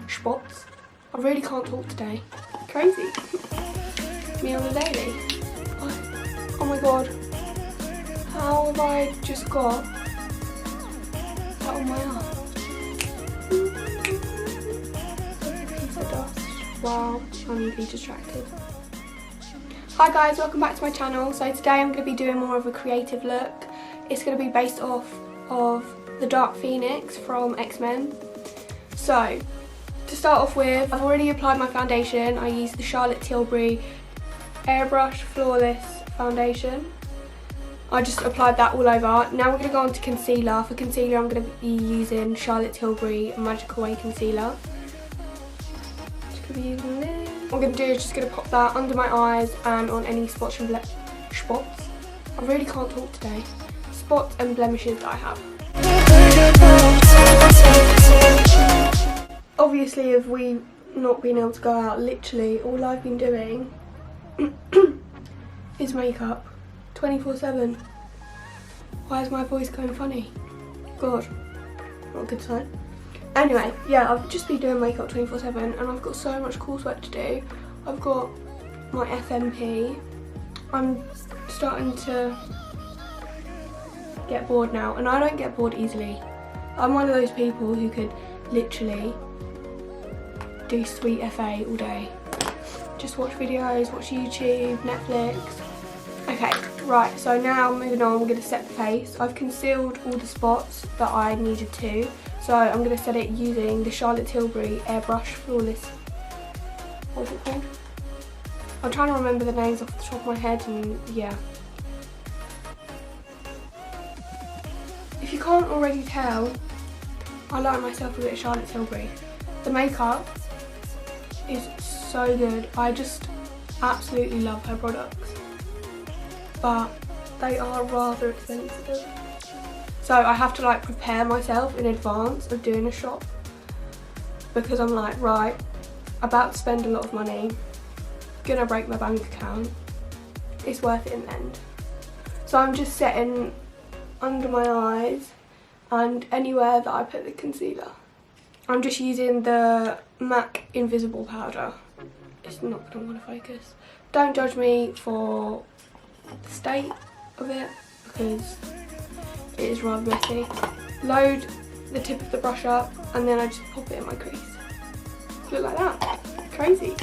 spots. I really can't talk today. Crazy. Me on the daily. Oh my god. How have I just got that on my arm? Piece of dust. Wow, I'm really distracted. Hi guys, welcome back to my channel. So today I'm going to be doing more of a creative look. It's going to be based off of the Dark Phoenix from X-Men. So, to start off with, I've already applied my foundation. I used the Charlotte Tilbury Airbrush Flawless Foundation. I just applied that all over. Now we're going to go on to concealer. For concealer I'm going to be using Charlotte Tilbury Magical Way Concealer. Just going to be using this. What I'm going to do is just going to pop that under my eyes and on any spots and spots. I really can't talk today. Spots and blemishes that I have. Obviously, if we've not been able to go out, literally all I've been doing is makeup 24/7. Why is my voice going funny? God, not a good sign. Anyway, yeah, I've just been doing makeup 24/7 and I've got so much coursework to do. I've got my FMP. I'm starting to get bored now, and I don't get bored easily. I'm one of those people who could literally do sweet FA all day. Just watch videos, watch YouTube, Netflix. Okay, right, so now moving on, we're going to set the face. I've concealed all the spots that I needed to, so I'm going to set it using the Charlotte Tilbury Airbrush Flawless. What's it called? I'm trying to remember the names off the top of my head, and yeah. If you can't already tell, I like myself a bit of Charlotte Tilbury. The makeup is so good. I just absolutely love her products, but they are rather expensive. So I have to like prepare myself in advance of doing a shop, because I'm like, right, about to spend a lot of money, gonna break my bank account, it's worth it in the end. So I'm just setting under my eyes and anywhere that I put the concealer. I'm just using the MAC Invisible powder. It's not going to want to focus. Don't judge me for the state of it, because it is rather messy. Load the tip of the brush up and then I just pop it in my crease. Look like that. Crazy.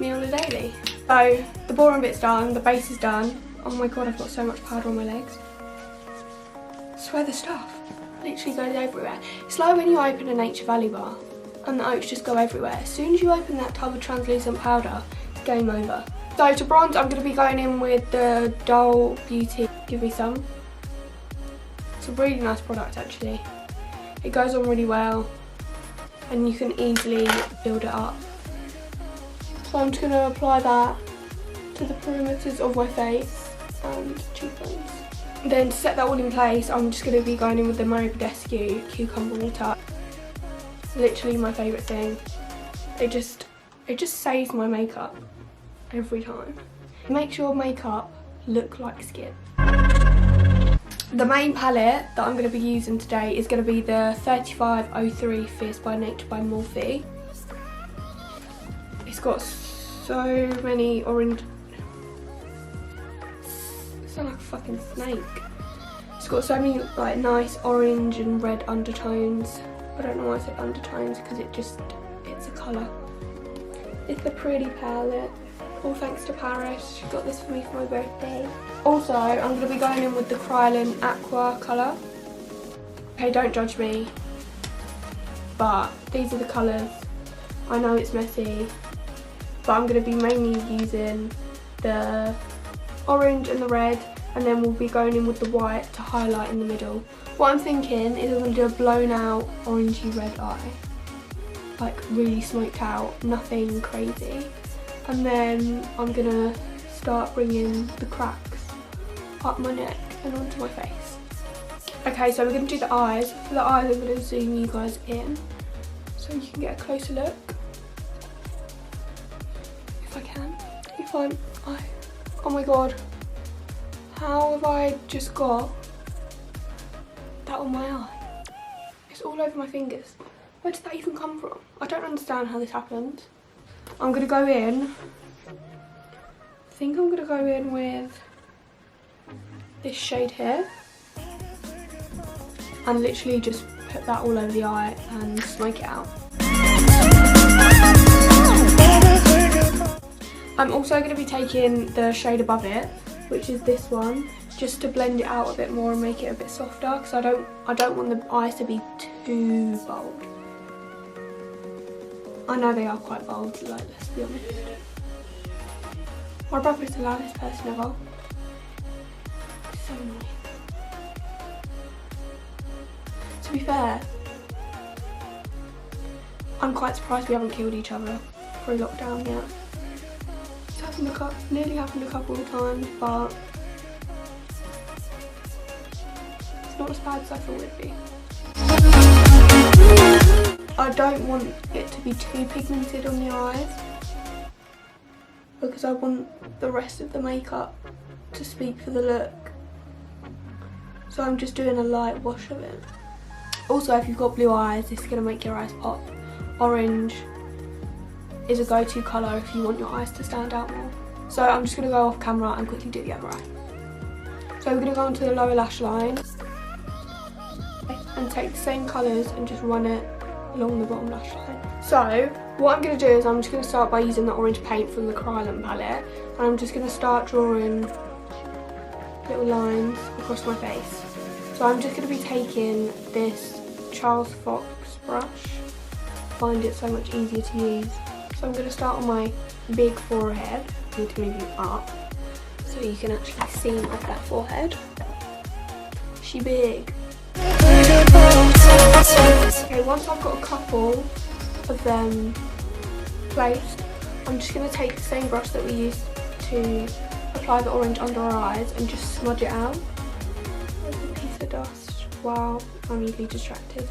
Me on a daily. So the boring bit's done, the base is done. Oh my god, I've got so much powder on my legs. I swear the stuff literally goes everywhere. It's like when you open a Nature Valley bar and the oats just go everywhere. As soon as you open that tub of translucent powder, it's game over. So to bronze, I'm going to be going in with the Dull Beauty Give Me Some. It's a really nice product actually. It goes on really well and you can easily build it up. So I'm just going to apply that to the perimeters of my face and cheekbones. Then to set that all in place, I'm just going to be going in with the Mario Badescu Cucumber Water. Literally my favourite thing. It just saves my makeup every time. It makes your makeup look like skin. The main palette that I'm going to be using today is going to be the 3503 Fierce by Nature by Morphe. It's got so many orange... I sound like a fucking snake. It's got so many like nice orange and red undertones. I don't know why I said undertones, because it's a colour. It's a pretty palette. All thanks to Paris. She got this for me for my birthday. Also, I'm going to be going in with the Kryolan Aqua colour. Okay, don't judge me, but these are the colours. I know it's messy, but I'm going to be mainly using the orange and the red, and then we'll be going in with the white to highlight in the middle. What I'm thinking is I'm going to do a blown out orangey red eye, like really smoked out, nothing crazy, and then I'm going to start bringing the cracks up my neck and onto my face. Okay, so we're going to do the eyes. For the eyes I'm going to zoom you guys in so you can get a closer look, if I can. If I'm... Oh my god, how have I just got that on my eye? just all over my fingers. Where did that even come from? I don't understand how this happened. I'm going to go in. I think I'm going to go in with this shade here. And literally just put that all over the eye and smoke it out. I'm also going to be taking the shade above it, which is this one, just to blend it out a bit more and make it a bit softer, because I don't want the eyes to be too bold. I know they are quite bold, like, let's be honest. My brother is the loudest person ever. It's so annoying. To be fair, I'm quite surprised we haven't killed each other through lockdown yet. It's nearly happened a couple of times, but it's not as bad as I thought it'd be. I don't want it to be too pigmented on the eyes because I want the rest of the makeup to speak for the look. So I'm just doing a light wash of it. Also, if you've got blue eyes, this is going to make your eyes pop. Orange is a go-to colour if you want your eyes to stand out more. So I'm just going to go off camera and quickly do the other eye. So we're going to go onto the lower lash line and take the same colours and just run it along the bottom lash line. So what I'm going to do is I'm just going to start by using the orange paint from the Krylon palette, and I'm just going to start drawing little lines across my face. So I'm just going to be taking this Charles Fox brush. I find it so much easier to use. So I'm going to start on my big forehead. I need to move you up so you can actually see off that forehead. She big. Okay, once I've got a couple of them placed, I'm just going to take the same brush that we used to apply the orange under our eyes and just smudge it out. There's a piece of dust. Wow, I'm easily distracted.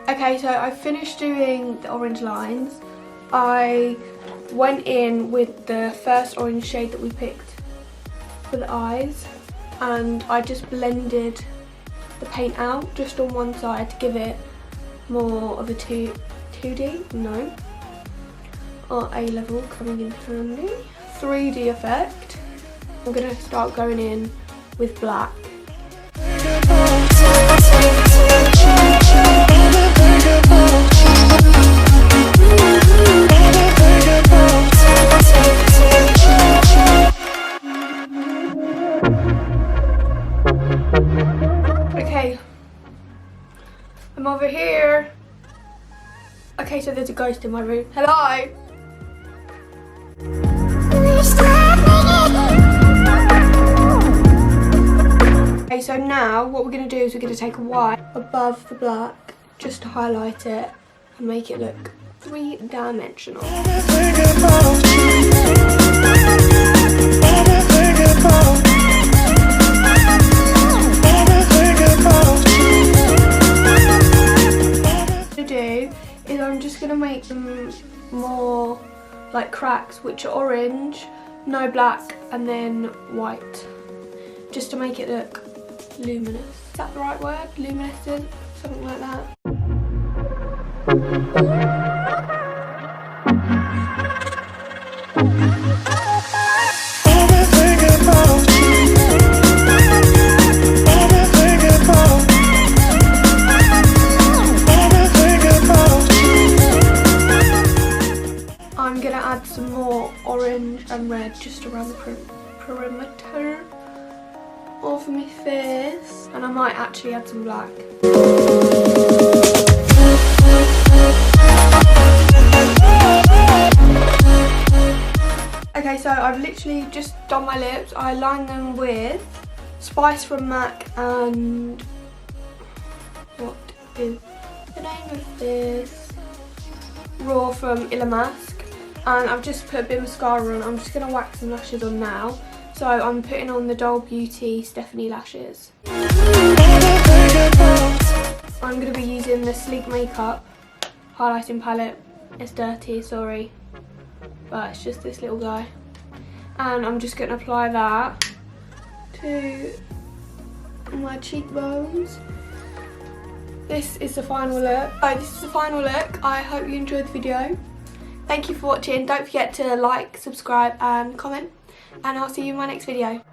Okay, so I finished doing the orange lines. I went in with the first orange shade that we picked for the eyes, and I just blended the paint out just on one side to give it more of a 2D, no, or A level coming in handy, 3D effect. I'm going to start going in with black. Okay, I'm over here. Okay, so there's a ghost in my room. Hello? Okay, so now what we're going to do is we're going to take a white above the black just to highlight it and make it look three-dimensional. I'm just going to make them more like cracks, which are orange, no black, and then white, just to make it look luminous. Is that the right word? Luminescent? Something like that. I'm going to add some more orange and red just around the perimeter of my face, and I might actually add some black. Okay, so I've literally just done my lips. I lined them with Spice from MAC and what is the name of this? Raw from Mask, and I've just put a bit of mascara on. I'm just going to whack some lashes on now. So I'm putting on the Doll Beauty Stephanie lashes. I'm going to be using the Sleek Makeup highlighting palette. It's dirty, sorry, but it's just this little guy. And I'm just going to apply that to my cheekbones. This is the final look. I hope you enjoyed the video. Thank you for watching. Don't forget to like, subscribe and comment, and I'll see you in my next video.